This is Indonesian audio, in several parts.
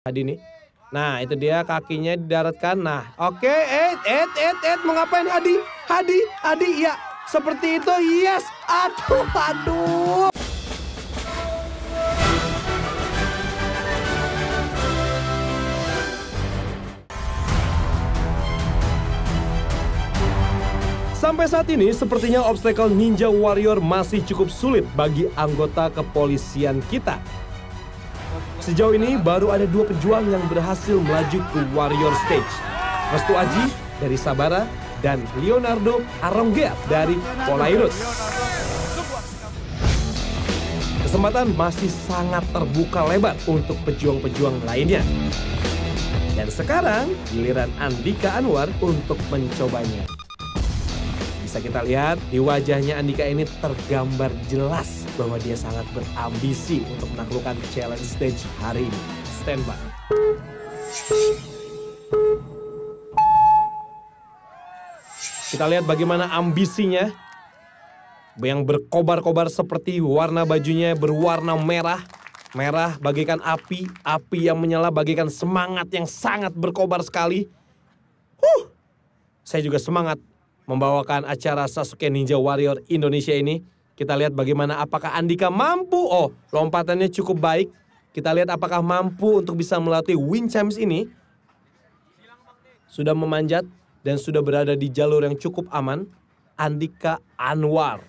Hadi nih. Nah, itu dia kakinya didaratkan. Nah, oke, mau ngapain Hadi? Hadi, ya, seperti itu, yes. Aduh. Sampai saat ini, sepertinya obstacle Ninja Warrior masih cukup sulit bagi anggota kepolisian kita. Sejauh ini baru ada 2 pejuang yang berhasil melaju ke Warrior Stage. Restu Aji dari Sabara dan Leonardo Arongeat dari Polairut. Kesempatan masih sangat terbuka lebar untuk pejuang-pejuang lainnya. Dan sekarang giliran Andika Anwar untuk mencobanya. Bisa kita lihat di wajahnya Andika ini tergambar jelas bahwa dia sangat berambisi untuk menaklukkan challenge stage hari ini. Stand by. Kita lihat bagaimana ambisinya yang berkobar-kobar seperti warna bajunya berwarna merah. Merah bagaikan api yang menyala bagaikan semangat yang sangat berkobar sekali. Saya juga semangat membawakan acara Sasuke Ninja Warrior Indonesia ini. Kita lihat bagaimana apakah Andika mampu. Oh, lompatannya cukup baik. Kita lihat apakah mampu untuk bisa melatih wind chimes ini. Sudah memanjat dan sudah berada di jalur yang cukup aman. Andika Anwar.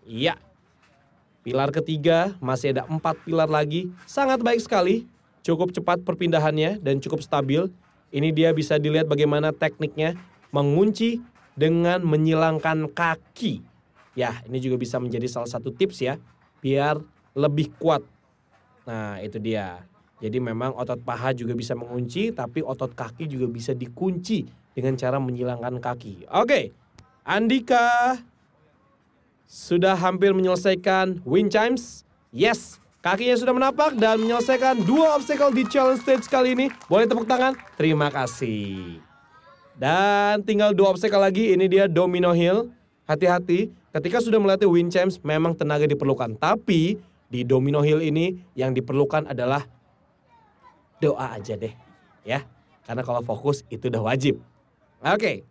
Iya. Pilar ketiga, masih ada 4 pilar lagi. Sangat baik sekali. Cukup cepat perpindahannya dan cukup stabil. Ini dia bisa dilihat bagaimana tekniknya. Mengunci dengan menyilangkan kaki. Ya, ini juga bisa menjadi salah satu tips ya, biar lebih kuat. Nah, itu dia. Jadi memang otot paha juga bisa mengunci, tapi otot kaki juga bisa dikunci dengan cara menyilangkan kaki. Oke, Andika sudah hampir menyelesaikan wind chimes. Yes, kakinya sudah menapak dan menyelesaikan 2 obstacle di challenge stage kali ini. Boleh tepuk tangan? Terima kasih. Dan tinggal 2 obstacle lagi, ini dia Domino Hill. Hati-hati, ketika sudah melatih wind chimes memang tenaga diperlukan. Tapi di Domino Hill ini yang diperlukan adalah doa aja deh. Ya, karena kalau fokus itu udah wajib. Oke,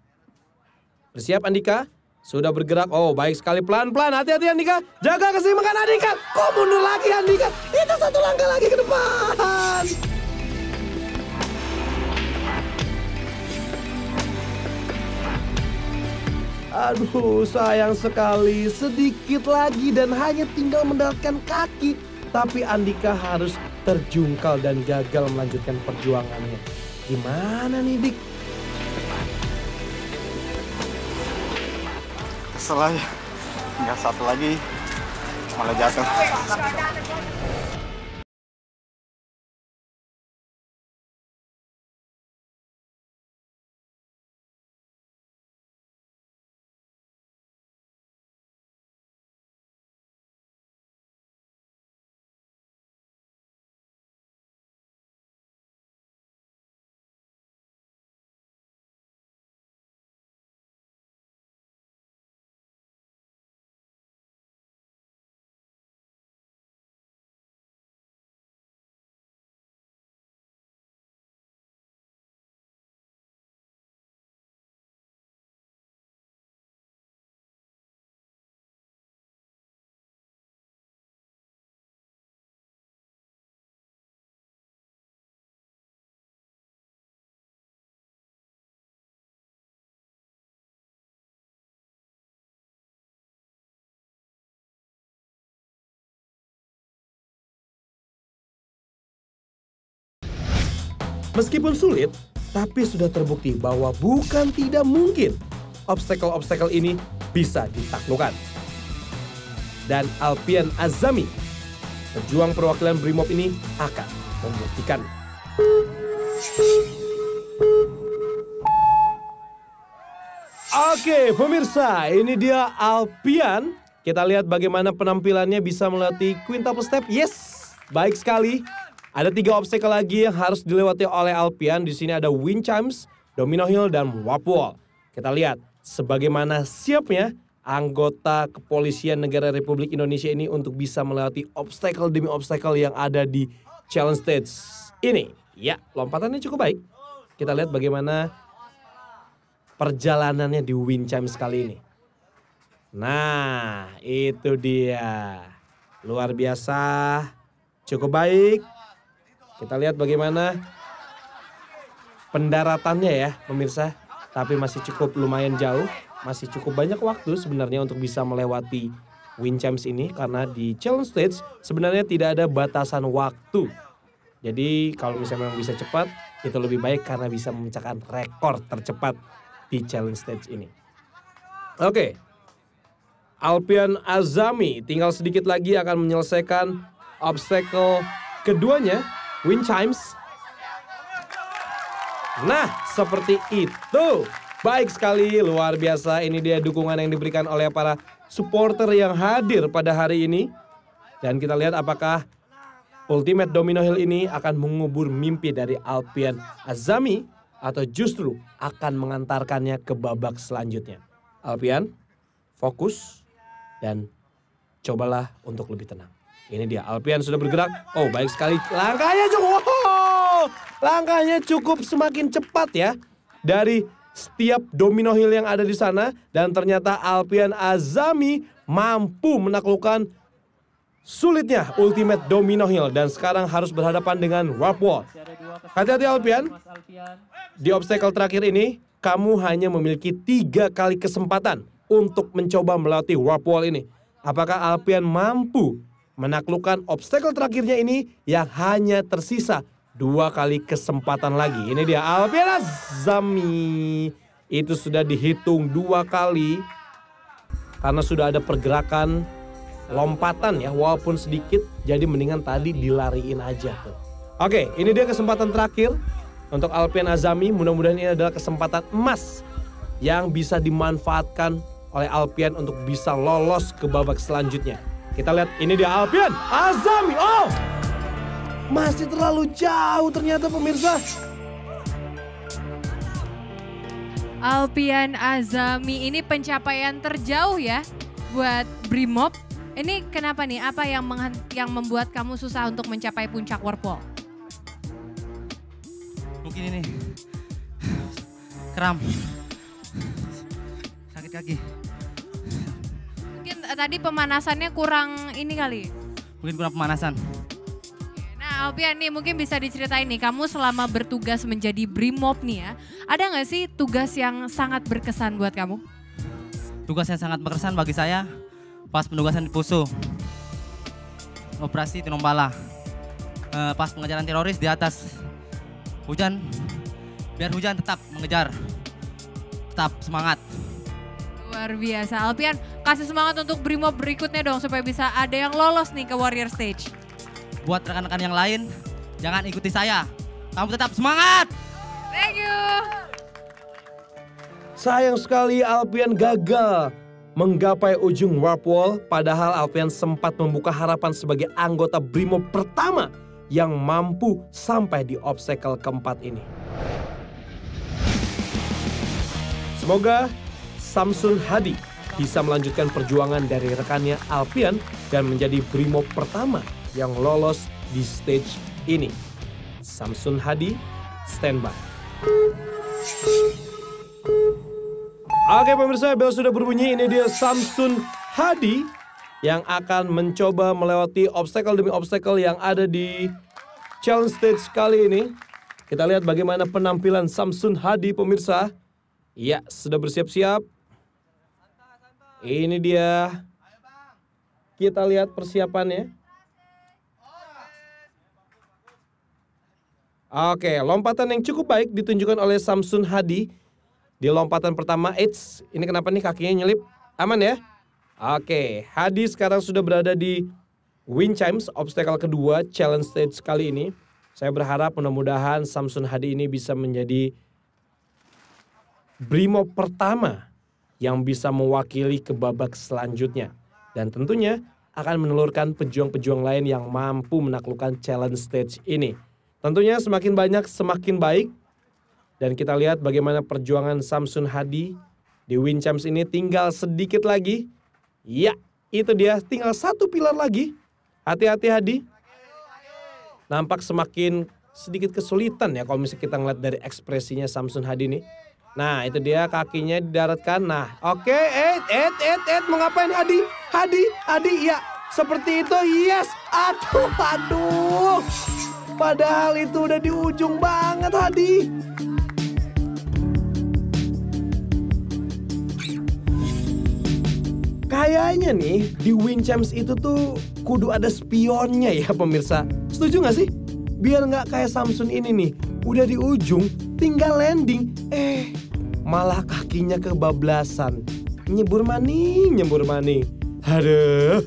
bersiap Andika? Sudah bergerak, oh baik sekali, pelan-pelan, hati-hati Andika. Jaga keseimbangan Andika, kok mundur lagi Andika? Itu 1 langkah lagi ke depan. Aduh, sayang sekali. Sedikit lagi dan hanya tinggal mendaratkan kaki. Tapi Andika harus terjungkal dan gagal melanjutkan perjuangannya. Gimana nih, Dik? Kesel aja. Tinggal 1 lagi. Malah jatuh. Meskipun sulit, tapi sudah terbukti bahwa bukan tidak mungkin obstacle-obstacle ini bisa ditaklukkan. Dan Alpian Azami, pejuang perwakilan Brimob ini akan membuktikan. Oke, pemirsa, ini dia Alpian. Kita lihat bagaimana penampilannya bisa melatih quintuple step. Yes, baik sekali. Ada 3 obstacle lagi yang harus dilewati oleh Alpian. Di sini ada wind chimes, Domino Hill, dan warp wall. Kita lihat sebagaimana siapnya anggota kepolisian negara Republik Indonesia ini untuk bisa melewati obstacle demi obstacle yang ada di challenge stage ini. Ya, lompatannya cukup baik. Kita lihat bagaimana perjalanannya di Wind Chimes kali ini. Nah, itu dia. Luar biasa. Cukup baik. Kita lihat bagaimana pendaratannya ya, pemirsa. Tapi masih cukup lumayan jauh. Masih cukup banyak waktu sebenarnya untuk bisa melewati Wind Chimes ini. Karena di challenge stage sebenarnya tidak ada batasan waktu. Jadi kalau misalnya memang bisa cepat, itu lebih baik karena bisa memecahkan rekor tercepat di challenge stage ini. Oke. Alpian Azami tinggal sedikit lagi akan menyelesaikan obstacle keduanya, Wind Chimes. Nah, seperti itu. Baik sekali, luar biasa. Ini dia dukungan yang diberikan oleh para supporter yang hadir pada hari ini. Dan kita lihat apakah Ultimate Domino Hill ini akan mengubur mimpi dari Alpian Azami atau justru akan mengantarkannya ke babak selanjutnya. Alpian, fokus dan cobalah untuk lebih tenang. Ini dia, Alpian sudah bergerak. Oh, baik sekali. Langkahnya cukup. Langkahnya cukup semakin cepat ya dari setiap domino hill yang ada di sana. Dan ternyata Alpian Azami mampu menaklukkan sulitnya Ultimate Domino Hill. Dan sekarang harus berhadapan dengan Warp Wall. Hati-hati Alpian. Di obstacle terakhir ini, kamu hanya memiliki 3 kali kesempatan untuk mencoba melewati Warp Wall ini. Apakah Alpian mampu menaklukkan obstacle terakhirnya ini yang hanya tersisa 2 kali kesempatan lagi. Ini dia Alpian Azami. Itu sudah dihitung 2 kali. Karena sudah ada pergerakan lompatan ya, walaupun sedikit. Jadi mendingan tadi dilariin aja tuh. Oke, ini dia kesempatan terakhir untuk Alpian Azami. Mudah-mudahan ini adalah kesempatan emas yang bisa dimanfaatkan oleh Alpian untuk bisa lolos ke babak selanjutnya. Kita lihat, ini dia Alpian Azami. Oh, masih terlalu jauh ternyata pemirsa. Alpian Azami ini pencapaian terjauh ya buat Brimob. Ini kenapa nih? Apa yang membuat kamu susah untuk mencapai puncak Warp Wall? Mungkin ini kram, sakit kaki. Mungkin tadi pemanasannya kurang ini kali. Mungkin kurang pemanasan. Nah Alpian nih mungkin bisa diceritain nih, kamu selama bertugas menjadi Brimob nih ya, ada nggak sih tugas yang sangat berkesan buat kamu? Tugas yang sangat berkesan bagi saya pas penugasan di Poso, operasi Tinombala, pas pengejaran teroris di atas hujan, biar hujan tetap mengejar, tetap semangat. Luar biasa, Alpian kasih semangat untuk Brimob berikutnya dong supaya bisa ada yang lolos nih ke Warrior Stage. Buat rekan-rekan yang lain, jangan ikuti saya, kamu tetap semangat. Thank you. Sayang sekali Alpian gagal menggapai ujung Warp Wall, padahal Alpian sempat membuka harapan sebagai anggota Brimob pertama yang mampu sampai di obstacle keempat ini. Semoga Samsun Hadi bisa melanjutkan perjuangan dari rekannya Alpian dan menjadi Brimob pertama yang lolos di stage ini. Samsun Hadi, standby. Oke pemirsa, bel sudah berbunyi. Ini dia Samsun Hadi yang akan mencoba melewati obstacle demi obstacle yang ada di challenge stage kali ini. Kita lihat bagaimana penampilan Samsun Hadi pemirsa. Ya, sudah bersiap-siap. Ini dia. Kita lihat persiapannya. Oke, lompatan yang cukup baik ditunjukkan oleh Samsun Hadi. Di lompatan pertama, ini kenapa nih kakinya nyelip? Aman ya? Oke, Hadi sekarang sudah berada di Wind Chimes, obstacle kedua, challenge stage kali ini. Saya berharap mudah-mudahan Samsun Hadi ini bisa menjadi Brimob pertama yang bisa mewakili ke babak selanjutnya. Dan tentunya akan menelurkan pejuang-pejuang lain yang mampu menaklukkan challenge stage ini. Tentunya semakin banyak semakin baik. Dan kita lihat bagaimana perjuangan Samsun Hadi di Wind Chimes ini. Tinggal sedikit lagi. Ya, itu dia. Tinggal 1 pilar lagi. Hati-hati Hadi. nampak semakin sedikit kesulitan ya kalau misalnya kita ngeliat dari ekspresinya Samsun Hadi nih. Nah itu dia kakinya didaratkan. Nah oke, mau ngapain Hadi? Hadi, ya seperti itu, yes. Aduh. Padahal itu udah di ujung banget Hadi. Kayaknya nih di Wind Chimes itu tuh kudu ada spionnya ya pemirsa. Setuju gak sih? Biar gak kayak Samsun ini nih, udah di ujung tinggal landing. Malah kakinya kebablasan. Nyebur maning. Aduh.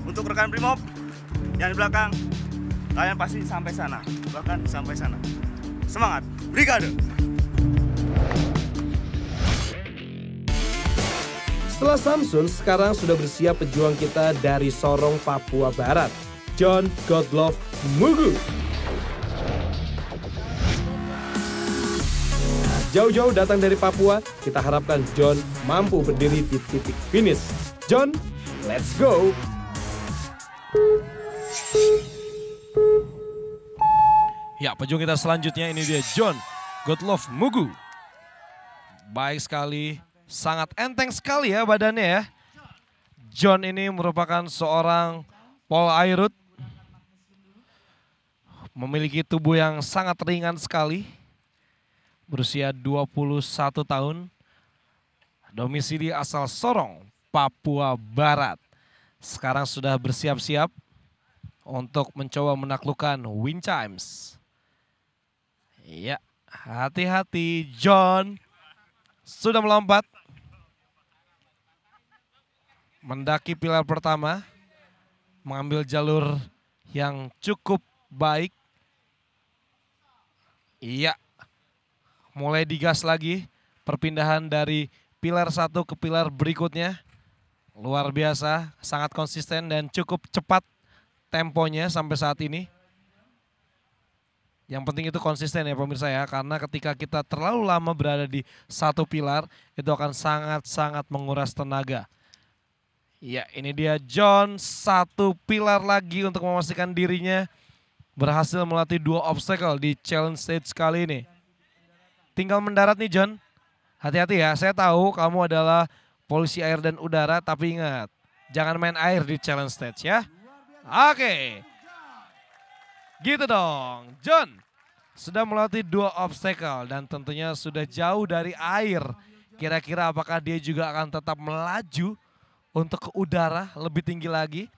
Untuk rekan Brimob yang di belakang, kalian pasti sampai sana. Bahkan sampai sana. Semangat, brigade! Setelah Samsun, sekarang sudah bersiap pejuang kita dari Sorong, Papua Barat, John Godlove Mugu. Jauh-jauh datang dari Papua, kita harapkan John mampu berdiri di titik finish. John, let's go! Ya, pejuang kita selanjutnya ini dia John Godlove Mugu. Baik sekali, sangat enteng sekali ya badannya ya. John ini merupakan seorang Polairut. Memiliki tubuh yang sangat ringan sekali. Berusia 21 tahun. Domisili asal Sorong, Papua Barat. Sekarang sudah bersiap-siap untuk mencoba menaklukkan Wind Chimes. Ya, hati-hati John. Sudah melompat. Mendaki pilar pertama. Mengambil jalur yang cukup baik. Iya. Mulai digas lagi. Perpindahan dari pilar satu ke pilar berikutnya. Luar biasa. Sangat konsisten dan cukup cepat temponya sampai saat ini. Yang penting itu konsisten ya pemirsa ya. Karena ketika kita terlalu lama berada di satu pilar. Itu akan sangat-sangat menguras tenaga. Ya, ini dia John, satu pilar lagi untuk memastikan dirinya berhasil melatih 2 obstacle di challenge stage kali ini. Tinggal mendarat nih John. Hati-hati ya, saya tahu kamu adalah polisi air dan udara, tapi ingat, jangan main air di challenge stage ya. Oke. Gitu dong, John sudah melatih 2 obstacle dan tentunya sudah jauh dari air. Kira-kira apakah dia juga akan tetap melaju untuk ke udara lebih tinggi lagi?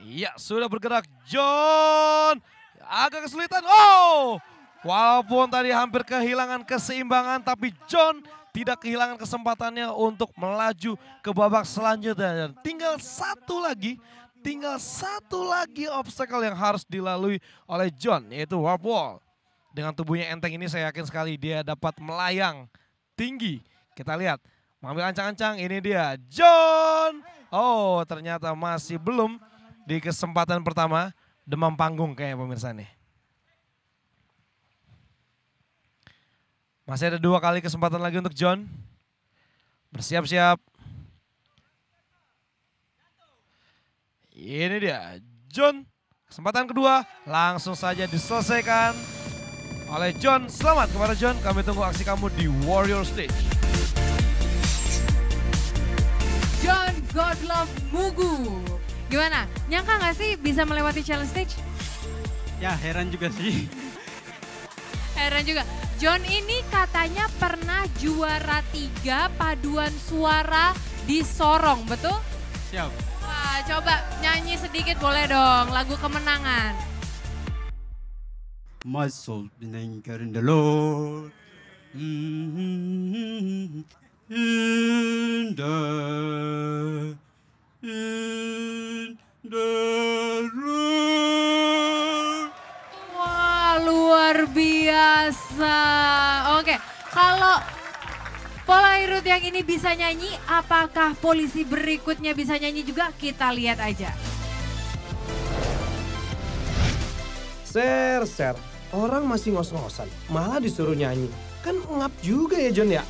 Iya, sudah bergerak John. Agak kesulitan. Oh, walaupun tadi hampir kehilangan keseimbangan, tapi John tidak kehilangan kesempatannya untuk melaju ke babak selanjutnya. Dan tinggal satu lagi obstacle yang harus dilalui oleh John, yaitu warp wall. Dengan tubuhnya enteng ini saya yakin sekali dia dapat melayang tinggi. Kita lihat. Mengambil ancang-ancang, ini dia John. Oh, ternyata masih belum di kesempatan pertama. Demam panggung kayaknya pemirsa nih. Masih ada 2 kali kesempatan lagi untuk John. Bersiap-siap. Ini dia John. Kesempatan kedua langsung saja diselesaikan oleh John. Selamat kepada John. Kami tunggu aksi kamu di Warrior Stage. John Godlove Mugu. Gimana? Nyangka gak sih bisa melewati challenge stage? Ya heran juga sih. Heran juga. John ini katanya pernah juara 3 paduan suara di Sorong, betul? Siap. Wah, coba nyanyi sedikit boleh dong, lagu kemenangan. My soul been anchored in the Lord. In the Lord. Wah, luar biasa. Oke, kalau Polairut yang ini bisa nyanyi, apakah polisi berikutnya bisa nyanyi juga? Kita lihat aja. Ser, orang masih ngos-ngosan, malah disuruh nyanyi. Kan ngap juga ya John ya?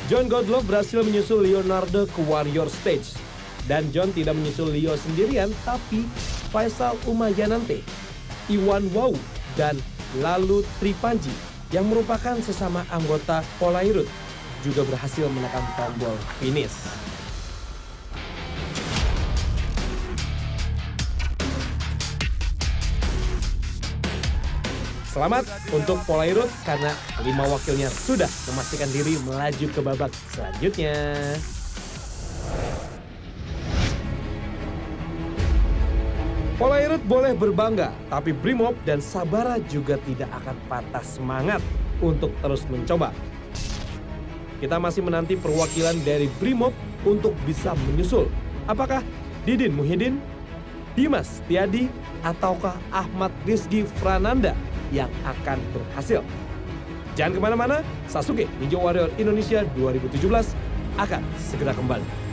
John Godlove berhasil menyusul Leonardo ke Warrior Stage. Dan John tidak menyusul Leo sendirian, tapi Faisal Umayanante, Iwan Wow, dan Lalu Tripanji yang merupakan sesama anggota Polairut juga berhasil menekan tombol finish. Selamat untuk Polairut karena 5 wakilnya sudah memastikan diri melaju ke babak selanjutnya. Polairut boleh berbangga, tapi Brimob dan Sabara juga tidak akan patah semangat untuk terus mencoba. Kita masih menanti perwakilan dari Brimob untuk bisa menyusul. Apakah Didin Muhyiddin, Dimas Tiadi, ataukah Ahmad Rizky Frananda yang akan berhasil? Jangan kemana-mana, Sasuke Ninja Warrior Indonesia 2017 akan segera kembali.